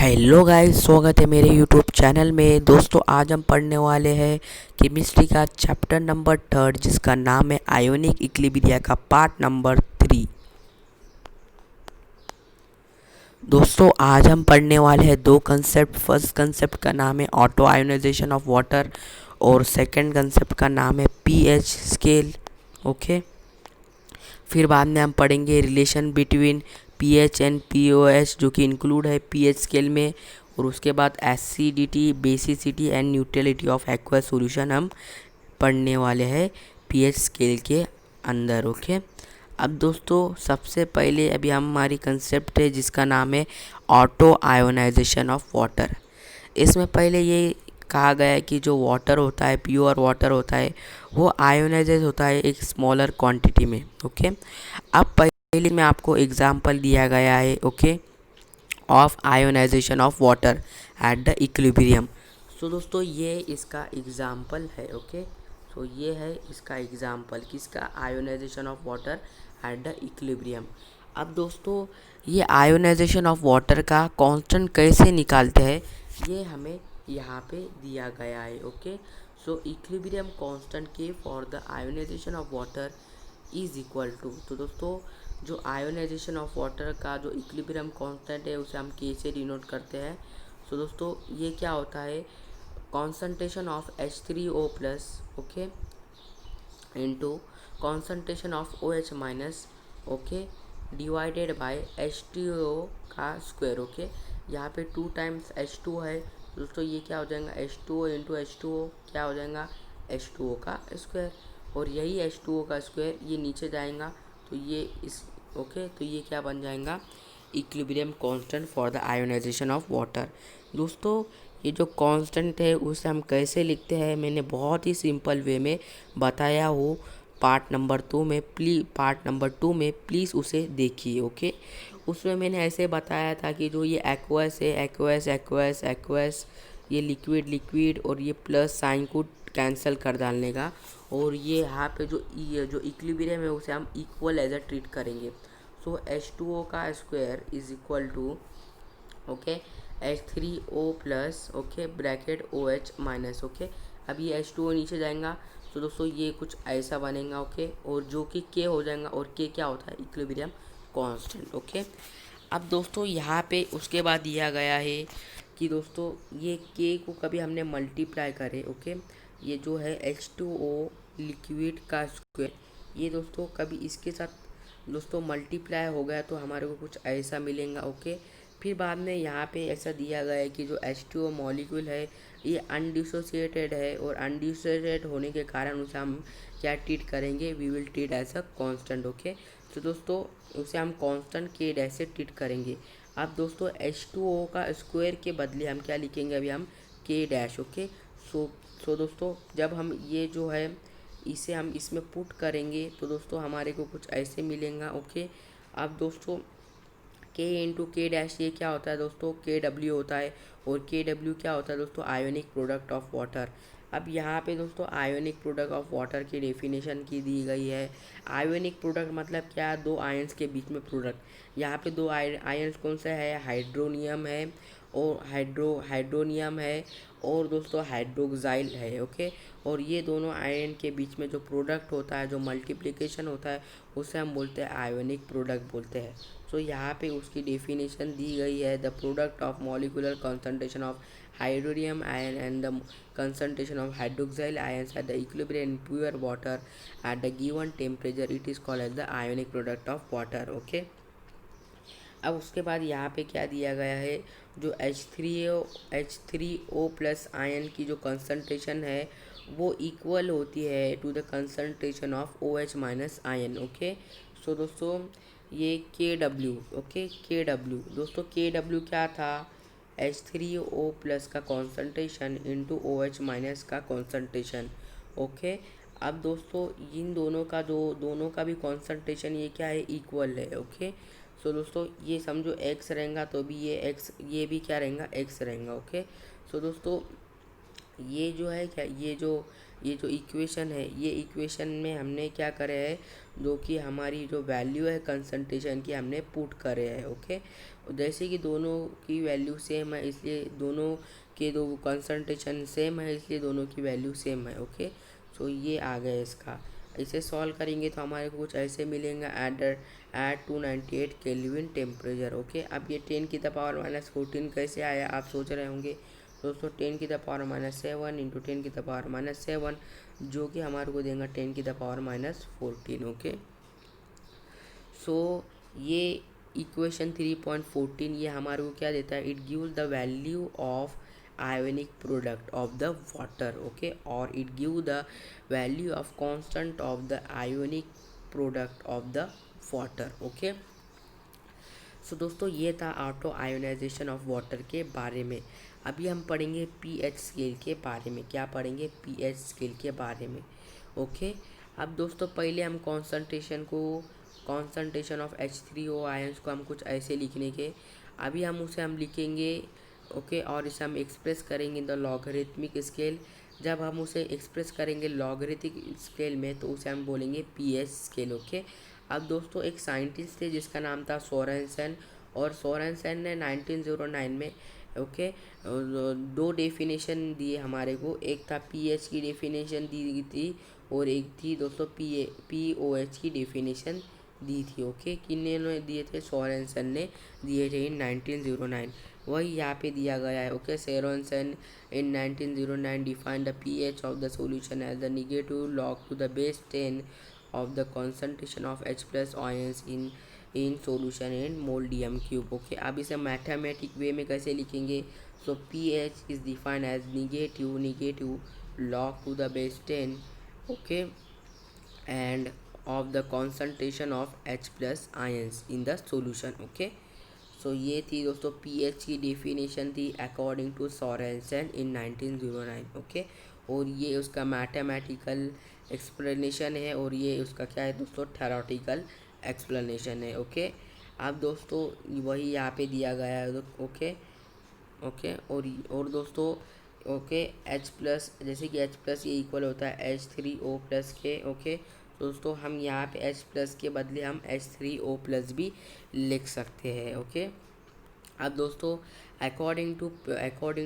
Hello guys, स्वागत है मेरे यूट्यूब चैनल में। दोस्तों आज हम पढ़ने वाले हैं केमिस्ट्री का चैप्टर नंबर 3 जिसका नाम है आयोनिक इक्विलिब्रिया का पार्ट नंबर 3। दोस्तों आज हम पढ़ने वाले हैं दो कंसेप्ट। फर्स्ट कंसेप्ट का नाम है ऑटो आयोनाइजेशन ऑफ वाटर और सेकंड कंसेप्ट का नाम है पीएच स्केल। ओके, फिर बाद में हम पढ़ेंगे relation between pH and pOH जो कि इंक्लूड है पीएच स्केल में, और उसके बाद acidity, basicity and neutrality of aqueous solution हम पढ़ने वाले हैं पीएच स्केल के अंदर। ओके, अब दोस्तों सबसे पहले अभी हमारी कंसेप्ट है जिसका नाम है ऑटो आयोनाइजेशन ऑफ वाटर। इसमें पहले ये कहा गया है कि जो वाटर होता है, प्योर वाटर होता है, वो आयोनाइज होता है एक स्मॉलर क्वांटिटी में। ओके, अब पहले में आपको एग्जांपल दिया गया है okay of ionization of water at the equilibrium. So दोस्तों ये इसका एग्जांपल है। ओके, सो ये है इसका एग्जांपल किसका, ionization of water at the equilibrium. अब दोस्तों ये आयोनाइजेशन ऑफ वाटर का कांस्टेंट कैसे निकालते हैं ये हमें यहाँ पे दिया गया है। Okay, so equilibrium constant K for the ionization of water is equal to, तो दोस्तों जो आयोनाइजेशन ऑफ वाटर का जो इक्विलिब्रियम कांस्टेंट है उसे हम के से डिनोट करते हैं। सो दोस्तों ये क्या होता है, concentration of H3O plus okay into concentration of OH minus okay divided by H2O का स्क्वायर। ओके, यहाँ पे 2 टाइम्स H2 है दोस्तों, ये क्या हो जाएगा H2O इंटू H2O क्या हो जाएगा H2O का स्क्वायर, और यही H2O का स्क्वायर ये नीचे जाएगा तो ये इस ओके तो ये क्या बन जाएगा equilibrium constant for the ionization of water. दोस्तों ये जो कांस्टेंट है उसे हम कैसे लिखते हैं मैंने बहुत ही सिंपल वे में बताया हो पार्ट नंबर 2 में प्लीज़ उसे देखिए। ओके, उसमें मैंने ऐसे बताया था कि जो ये एक्वस है, एक्वस ये लिक्विड और ये प्लस साइन को कैंसिल कर डालने का, और ये यहाँ पे जो इक्विलिब्रियम है उसे हम इक्वल एज अ ट्रीट करेंगे। सो H2O का square is equal to okay H3O plus okay bracket OH minus. Okay, अब ये H2O नीचे जाएगा तो दोस्तों ये कुछ ऐसा बनेगा। ओके, और जो कि K हो जाएगा, और K क्या होता है इक्विलिब्रियम कांस्टेंट। ओके, अब दोस्तों यहाँ पे उसके बाद दिया गया है कि दोस्तों ये K को कभी हमने मल्टीप्लाई करे। ओके, ये जो है H2O लिक्विड का स्क्वायर, ये दोस्तों कभी इसके साथ दोस्तों मल्टीप्लाई हो गया तो हमारे को कुछ ऐसा मिलेगा। ओके, फिर बाद में यहाँ पे ऐसा दिया गया है कि जो H2O मॉलिक्यूल है ये अनडिसोसिएटेड है, और अनडिसोसिएटेड होने के कारण उसे हम क्या ट्रीट करेंगे, we will treat as a constant. Okay, तो दोस्तों उसे हम कांस्टेंट के डैश से ट्रीट करेंगे। अब दोस्तों H2O का स्क्वायर के बदले हम क्या लिखेंगे, अभी हम के डैश। ओके, सो दोस्तों जब हम ये जो है इसे हम इसमें पुट करेंगे तो दोस्तों हमारे को कुछ ऐसे मिलेगा। ओके, अब दोस्तों के इंटू के डैश ये क्या होता है दोस्तों, के डब्ल्यू होता है, और के डब्ल्यू क्या होता है दोस्तों, आयोनिक प्रोडक्ट ऑफ वाटर। अब यहाँ पे दोस्तों आयोनिक प्रोडक्ट ऑफ वाटर की डेफिनेशन की दी गई है। आयोनिक प्रोडक्ट मतलब क्या, दो आयंस के बीच में प्रोडक्ट। यहाँ पे दो आयंस कौन सा है, हाइड्रोनियम है और हाइड्रोनियम है, और दोस्तों हाइड्रोक्साइल है। ओके, और ये दोनों आयन के बीच में जो प्रोडक्ट होता है, जो मल्टीप्लिकेशन होता है, उसे हम बोलते हैं आयोनिक प्रोडक्ट बोलते हैं। सो यहाँ पे उसकी डेफिनेशन दी गई है, the product of molecular concentration of hydronium ion and the concentration of hydroxyl ions at the equilibrium in pure water at the given temperature, it is called as the ionic product of water. Okay, अब उसके बाद यहाँ पे क्या दिया गया है, जो H3O प्लस आयन की जो कंसंट्रेशन है वो इक्वल होती है to the concentration of OH minus ion. Okay, so दोस्तों ये KW। ओके, KW दोस्तों KW क्या था, H3O प्लस का कॉन्सेंट्रेशन इंटू OH माइनस का कॉन्सेंट्रेशन। ओके, अब दोस्तों इन दोनों का भी कॉन्सेंट्रेशन ये क्या है, इक्वल है। ओके, सो दोस्तों ये समझो एक्स रहेगा तो भी ये एक्स, ये भी क्या रहेगा, एक्स रहेगा। ओके, सो दोस्तों ये जो है क्या, ये जो इक्वेशन है, ये इक्वेशन में हमने क्या करे है, जो कि हमारी जो वैल्यू है कंसंट्रेशन की हमने पुट करे है। ओके, जैसे कि दोनों की वैल्यू सेम है इसलिए दोनों के दो कंसंट्रेशन सेम है इसलिए दोनों की वैल्यू सेम है। ओके, सो ये आ गया इसका। इसे सॉल्व करेंगे तो हमारे को कुछ ऐसे मिलेंगे एट 298 केल्विन टेम्परेचर। ओके, अब ये 10⁻⁻14 कैसे आया आप सोच रहे होंगे दोस्तों। 10⁻⁻7 इंटू 10⁻7 जो कि हमारे को देगा 10⁻14। ओके, सो ये इक्वेशन 3.14 ये हमारे को क्या देता है, it gives the value of ionic product of the water. Okay, और it give the value of constant of the ionic product of the water. Okay, so दोस्तों ये था ऑटो आयोनाइजेशन ऑफ वाटर के बारे में। अभी हम पढ़ेंगे पीएच स्केल के बारे में। क्या पढ़ेंगे, पीएच स्केल के बारे में। ओके, अब दोस्तों पहले हम कॉन्सेंट्रेशन ऑफ H3O आयंस को हम कुछ ऐसे लिखने के, अभी हम उसे हम लिखेंगे। ओके, और इसे हम एक्सप्रेस करेंगे इन द लॉगरिथमिक स्केल। जब हम उसे एक्सप्रेस करेंगे लॉगरिथमिक स्केल में तो उसे हम बोलेंगे पीएच स्केल। ओके, अब दोस्तों एक साइंटिस्ट थे जिसका नाम था सोरेनसन, और सोरेनसन ने 1909 में ओके दो डेफिनेशन दिए हमारे को। एक था पीएच की डेफिनेशन दी गई थी और एक थी दोस्तों पीओएच की डेफिनेशन दी थी। ओके, किन्होंने दिए थे, सोरेनसन ने दिए थे इन 1909। वही यहाँ पे दिया गया है। Okay, Sorensen in 1909 define the pH of the solution as the negative log to the base 10 of the concentration of H plus ions in solution in मोल्डियम क्यूब। ओके, अब इसे मैथमेटिक वे में कैसे लिखेंगे, so P H is defined as negative log to the base 10 okay and of the concentration of H plus ions in the solution। Okay, so ये थी दोस्तों pH की डेफिनेशन थी according to Sorensen in 1909। Okay, और ये उसका mathematical explanation है और ये उसका क्या है दोस्तों, थ्योरेटिकल एक्सप्लेनेशन है। ओके, अब दोस्तों वही यहाँ पे दिया गया है। ओके ओके, और दोस्तों ओके H प्लस, जैसे कि H प्लस ये इक्वल होता है H3O प्लस के। ओके, दोस्तों हम यहाँ पे H प्लस के बदले हम H3O प्लस भी लिख सकते हैं। ओके, अब दोस्तों अकॉर्डिंग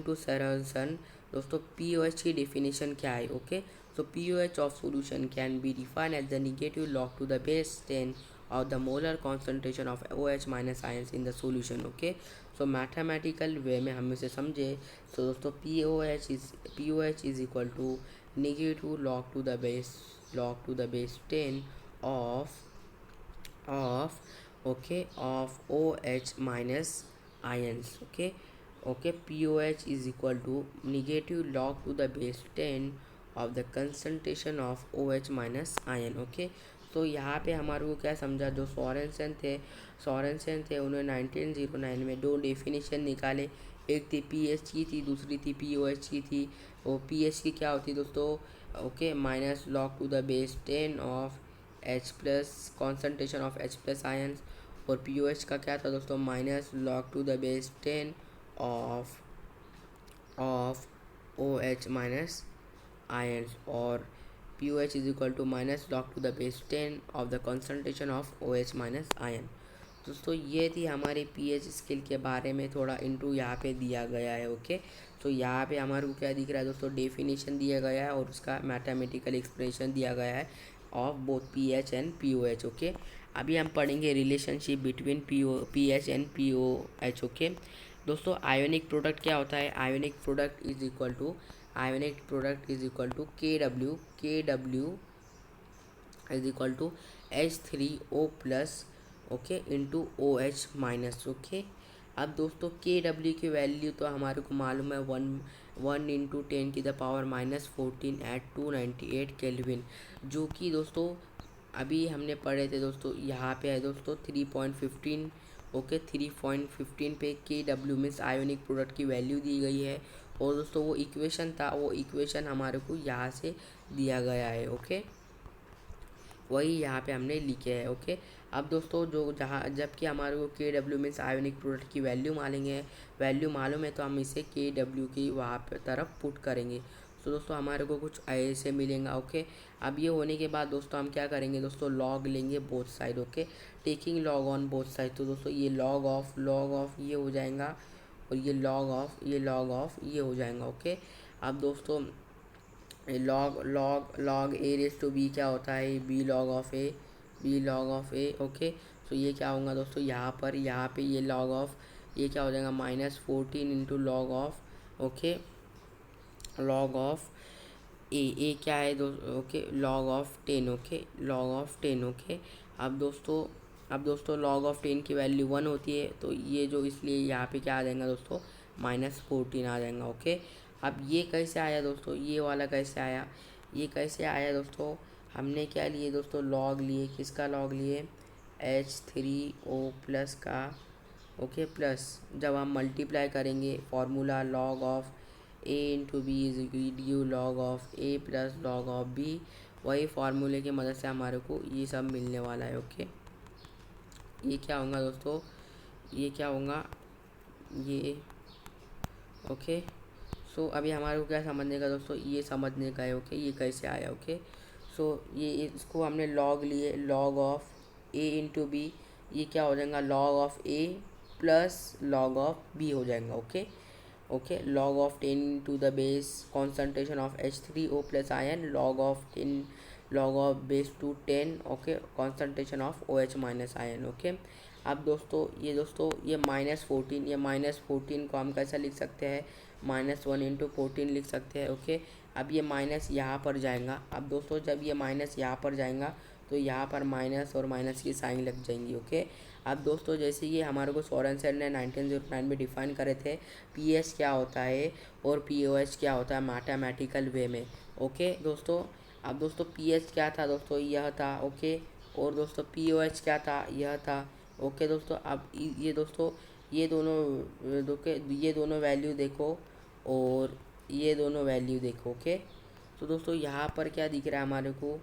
टू सैरसन दोस्तों पीओएच की डेफिनेशन क्या है। Okay, so POH of solution can be defined as the negative log to the base 10 और the molar concentration of OH minus ions in the solution. Okay, so mathematical way में हम इसे समझे तो दोस्तों POH is equal to negative log to the base 10 of okay of OH minus ions। okay POH is equal to negative log to the base 10 of the concentration of OH minus ion। Okay, तो यहाँ पे हमारे को क्या समझा, जो Sorensen थे उन्होंने 1909 में दो डेफिनेशन निकाले। एक थी पीएच की थी, दूसरी थी पीओएच की थी। वो पीएच की क्या होती दोस्तों, okay minus log to the base 10 of H plus concentration of H plus ions, और पीओएच का क्या था दोस्तों, minus log to the base 10 of OH minus ions, और POH is equal to minus log to the base 10 of the concentration of OH minus ion. दोस्तों ये थी हमारी पीएच स्केल के बारे में थोड़ा इंटू यहाँ पे दिया गया है। ओके, तो यहाँ पे हमारे को क्या दिख रहा है दोस्तों, डेफिनेशन दिया गया है और उसका मैथमेटिकल एक्सप्रेशन दिया गया है of both pH and pOH. Okay, अभी हम पढ़ेंगे relationship between pH and pOH. Okay, दोस्तों आयोनिक प्रोडक्ट क्या होता है, ionic product is equal to KW is equal to H3O plus okay into OH minus. Okay, अब दोस्तों KW की वैल्यू तो हमारे को मालूम है 1 इंटू 10⁻⁻14 एट 298 केल्विन, जो कि दोस्तों अभी हमने पढ़े थे दोस्तों। यहाँ पे है दोस्तों 3.15। ओके, 3.15 पे KW मीन्स आयोनिक प्रोडक्ट की वैल्यू दी गई है, और दोस्तों वो इक्वेशन था, वो इक्वेशन हमारे को यहाँ से दिया गया है। ओके, वही यहाँ पे हमने लिखे हैं। ओके, अब दोस्तों जबकि हमारे को KW मीन्स आयोनिक प्रोडक्ट की वैल्यू मालूम है तो हम इसे KW की वहाँ पे तरफ पुट करेंगे। तो दोस्तों हमारे को कुछ ऐसे मिलेगा। ओके, अब ये होने के बाद दोस्तों हम क्या करेंगे दोस्तों, लॉग लेंगे both side. Okay, taking log on both side, तो दोस्तों ये लॉग ऑफ ये हो जाएगा और ये लॉग ऑफ ये हो जाएगा। ओके, अब दोस्तों log log log A raise to B क्या होता है, B log of A. Okay, तो ये क्या होगा दोस्तों, यहाँ पे ये लॉग ऑफ ये क्या हो जाएगा, -14 into log of. Okay, log of A क्या है okay, log of 10। Okay, log of 10। Okay, अब दोस्तों लॉग ऑफ 10 की वैल्यू 1 होती है, तो ये जो इसलिए यहाँ पे क्या आ जाएगा दोस्तों, -14 आ जाएगा। ओके, अब ये कैसे आया दोस्तों, ये वाला कैसे आया दोस्तों, हमने क्या लिए दोस्तों, लॉग लिए, किसका लॉग लिए, H3O प्लस का। ओके, प्लस जब हम मल्टीप्लाई करेंगे formula log of A into B is due log of A plus log of B, वही फार्मूले की मदद से हमारे को ये सब मिलने वाला है। ओके, ये क्या होगा दोस्तों, ये क्या होगा ये। ओके, सो अभी हमारे को क्या समझने का दोस्तों, ये समझने का है। ओके, ये कैसे आया। ओके, सो ये इसको हमने लॉग लिए, log of A into B, ये क्या हो जाएगा, log of A plus log of B हो जाएगा। Okay, okay, log of 10 to the base concentration of H3O plus ion, log of base to 10। Okay, concentration of OH minus ion। Okay, अब दोस्तों ये -14 को हम कैसा लिख सकते हैं, -1 इंटू 14 लिख सकते हैं। ओके, अब ये माइनस यहाँ पर जाएगा। अब दोस्तों जब ये माइनस यहाँ पर जाएगा तो यहाँ पर माइनस और माइनस की साइन लग जाएंगी। ओके, अब दोस्तों जैसे ये हमारे को सोरेनसन ने 1909 में डिफाइन करे थे, पीएच क्या होता है और पीओएच क्या होता है मैथमेटिकल वे में। ओके दोस्तों, अब दोस्तों पीएच क्या था दोस्तों, यह था। ओके, और दोस्तों पीओएच क्या था, यह था। ओके दोस्तों, अब ये दोस्तों ये दोनों वैल्यू देखो और ये दोनों वैल्यू देखो। ओके, तो दोस्तों यहाँ पर क्या दिख रहा है हमारे को,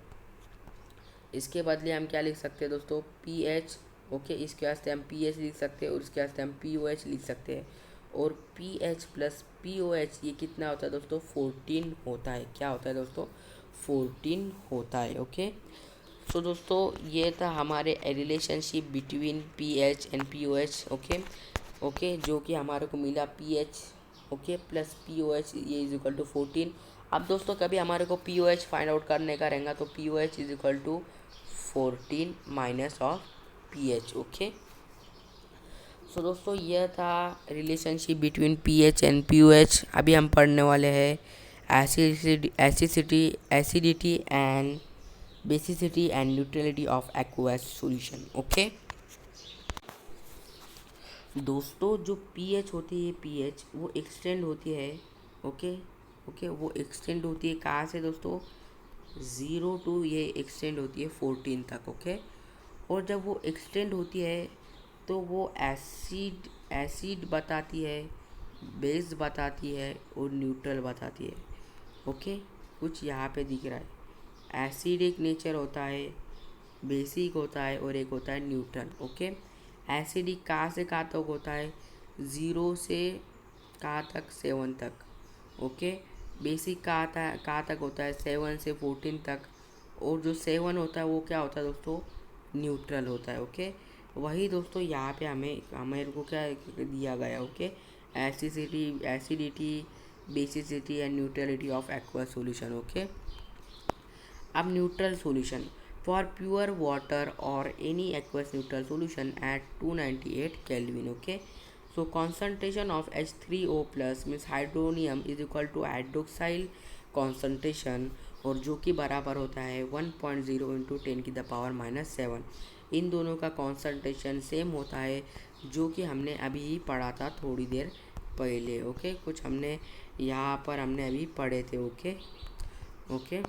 इसके बदले हम क्या लिख सकते हैं दोस्तों, पी एच। ओके, इसके वास्ते हम पी एच लिख सकते हैं और इसके वास्ते हम पी ओ एच लिख सकते हैं। और P H plus P O H ये कितना होता है दोस्तों, 14 होता है। क्या होता है दोस्तों, 14 होता है। ओके, सो दोस्तों ये था हमारे relationship between P H and P O H. Okay, okay, जो कि हमारे को मिला P H okay plus P O H ये इज इक्वल टू 14। अब दोस्तों कभी हमारे को P O H find out करने का रहेगा तो P O H is equal to 14 minus of P H. Okay, so दोस्तों यह था relationship between P H and P O H. अभी हम पढ़ने वाले हैं acidity and basicity and neutrality of aqueous solution. Okay दोस्तों, जो पीएच होती है, पीएच वो एक्सटेंड होती है। ओके, ओके, वो एक्सटेंड होती है कहाँ से दोस्तों, 0 टू ये एक्सटेंड होती है 14 तक। ओके, और जब वो एक्सटेंड होती है तो वो एसिड बताती है, बेस बताती है और न्यूट्रल बताती है। ओके, कुछ यहाँ पे दिख रहा है, एसिड एक नेचर होता है, बेसिक होता है और एक होता है न्यूट्रल। ओके, एसिडिक कहाँ से कहाँ तक होता है, 0 से कहाँ तक, 7 तक। ओके, बेसिक कहाँ तक होता है, 7 से 14 तक। और जो 7 होता है वो क्या होता है दोस्तों, न्यूट्रल होता है। ओके, वही दोस्तों यहाँ पे हमें को क्या दिया गया। Okay, acidity basicity and neutrality of aqueous solution. Okay, अब neutral solution for pure water or any aqueous neutral solution at 298 Kelvin. Okay, so concentration of H3O plus means hydronium is equal to hydroxyl concentration और जो कि बराबर होता है 1.0 into 10 की the power -7। इन दोनों का कॉन्सेंट्रेशन सेम होता है जो कि हमने अभी ही पढ़ा था थोड़ी देर पहले। ओके, कुछ हमने यहाँ पर हमने अभी पढ़े थे। ओके, ओके,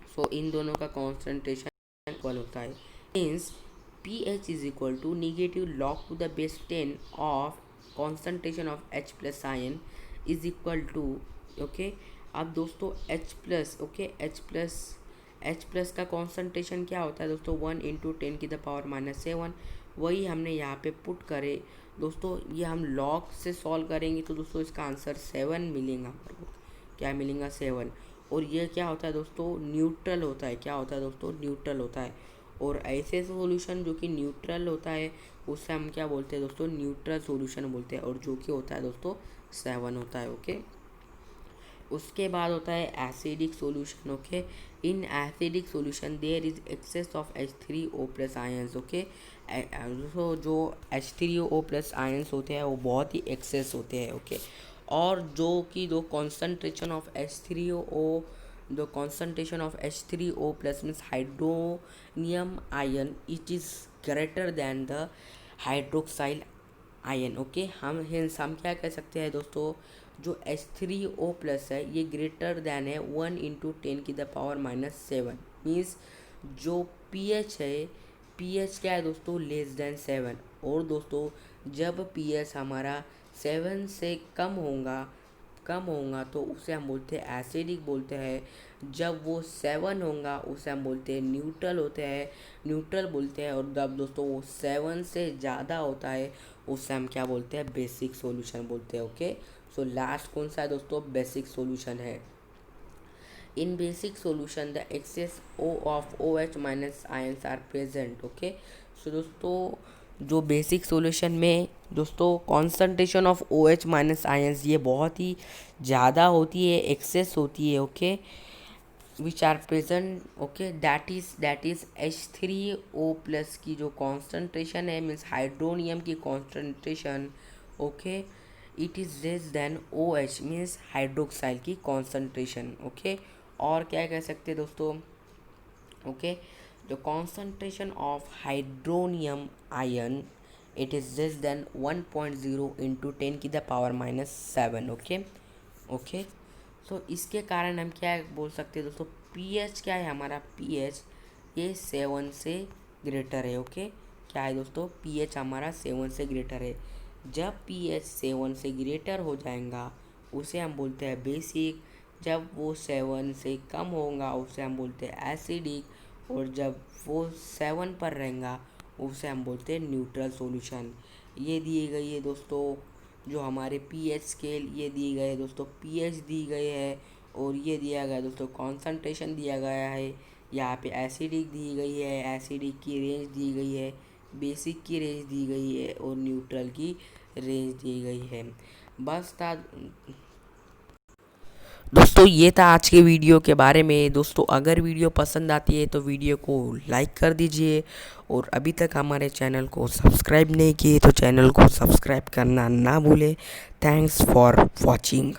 सो इन दोनों का कॉन्सेंट्रेशन इक्वल होता है, means P H is equal to negative log to the base 10 of concentration of H plus ion is equal to. Okay, अब दोस्तों H plus, okay, H plus का कॉन्सेंट्रेशन क्या होता है दोस्तों, 1 इंटू 10 की द पावर -7। वही हमने यहाँ पे पुट करे दोस्तों, ये हम लॉग से सॉल्व करेंगे तो दोस्तों इसका आंसर 7 मिलेगा हमारे को। क्या मिलेगा 7। और ये क्या होता है दोस्तों, न्यूट्रल होता है। क्या होता है दोस्तों, न्यूट्रल होता है। और ऐसे सॉल्यूशन जो कि न्यूट्रल होता है उससे हम क्या बोलते हैं दोस्तों, न्यूट्रल सॉल्यूशन बोलते हैं। और जो कि होता है दोस्तों 7 होता है। ओके, उसके बाद होता है acidic solution. Okay, in acidic solution there is excess of H3O plus ions. Okay, तो जो H3O प्लस आयंस होते हैं वो बहुत ही एक्सेस होते हैं। ओके, और जो कि दो concentration of H3O, the concentration of H3O plus means hydronium ion, it is greater than the hydroxyl ion. Okay, हम क्या कह सकते हैं दोस्तों, जो H3O प्लस है ये ग्रेटर दैन है 1 × 10⁻⁷ मीन्स जो pH है, pH क्या है दोस्तों, लेस दैन 7। और दोस्तों जब pH हमारा 7 से कम होगा तो उसे हम बोलते हैं एसिडिक बोलते हैं। जब वो 7 होगा उसे हम बोलते हैं न्यूट्रल बोलते हैं। और जब दोस्तों वो 7 से ज़्यादा होता है उसे हम क्या बोलते हैं, बेसिक सॉल्यूशन बोलते हैं। ओके, सो लास्ट कौन सा है दोस्तों, बेसिक सॉल्यूशन है। In basic solution the excess of OH minus ions are present. Okay, so दोस्तों जो बेसिक सॉल्यूशन में दोस्तों concentration of OH minus ions ये बहुत ही ज़्यादा होती है, एक्सेस होती है। Okay, which are present. Okay, that is H3O plus की जो कॉन्सेंट्रेशन है मीन्स हाइड्रोनियम की concentration. Okay, it is less than OH means hydroxyl की कॉन्सेंट्रेशन। ओके, और क्या कह सकते हैं दोस्तों, okay, the concentration of hydronium ion it is less than 1.0 × 10⁻⁷। Okay, okay, so इसके कारण हम क्या बोल सकते हैं दोस्तों, pH क्या है हमारा, pH ये 7 से ग्रेटर है। ओके, क्या है दोस्तों, pH हमारा 7 से ग्रेटर है। जब pH 7 से ग्रेटर हो जाएगा उसे हम बोलते हैं बेसिक। जब वो 7 से कम होगा उसे हम बोलते हैं एसिडिक। और जब वो 7 पर रहेगा उसे हम बोलते हैं न्यूट्रल सॉल्यूशन। ये दिए गई है दोस्तों जो हमारे pH स्केल, ये दिए गए दोस्तों pH दी गए है। और ये दिया गया दोस्तों कॉन्सेंट्रेशन दिया गया है। यहाँ पे एसिडिक दी गई है, एसिडिक की रेंज दी गई है, बेसिक की रेंज दी गई है और न्यूट्रल की रेंज दी गई है। बस था दोस्तों, ये था आज के वीडियो के बारे में। दोस्तों अगर वीडियो पसंद आती है तो वीडियो को लाइक कर दीजिए। और अभी तक हमारे चैनल को सब्सक्राइब नहीं किए तो चैनल को सब्सक्राइब करना ना भूलें। Thanks for watching.